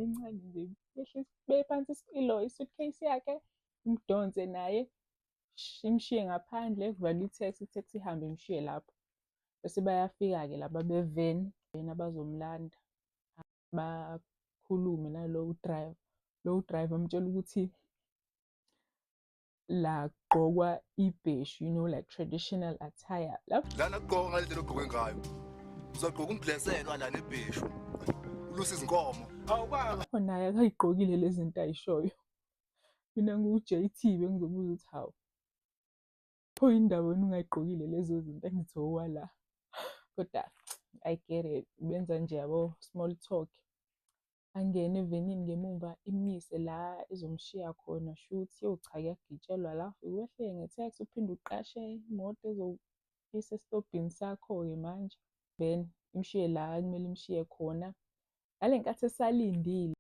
encane nje, beke phansi i-suitcase yakhe, imdonse naye, imshiye ngaphandle, kuvalwe iteksi ihambe imshiye lapho. Bese bayafika-ke laba be-van abazomlanda, bakhulume nalowo driver. Lowo driver amtshele ukuthi la kugqokwa ibheshu, you know, like traditional attire. Lana kugqoka ngale ndlela ogqoke ngayo. Uzogqoka umbhlezelwa lana ebheshu. Ulusa izinkomo. Awubaba. Naye akayigqokile lezi zinto ayishoyo. Mina ngu-JT bengizobuza ukuthi hawu, pho indaba wena ungayigqokile lezo zinto engithi owala. Kodwa I get it, benza nje yabo small talk. Angene evenini ngemuva imise la ezomshiya khona, shuthi cha kuyagitshelwa la, ufike wehlele ngetheksi uphinde uqashe imoto ezokuyisa esitobhini sakho-ke manje. Then imshiye la ekumele imshiye khona. Ngale nkathi esalindile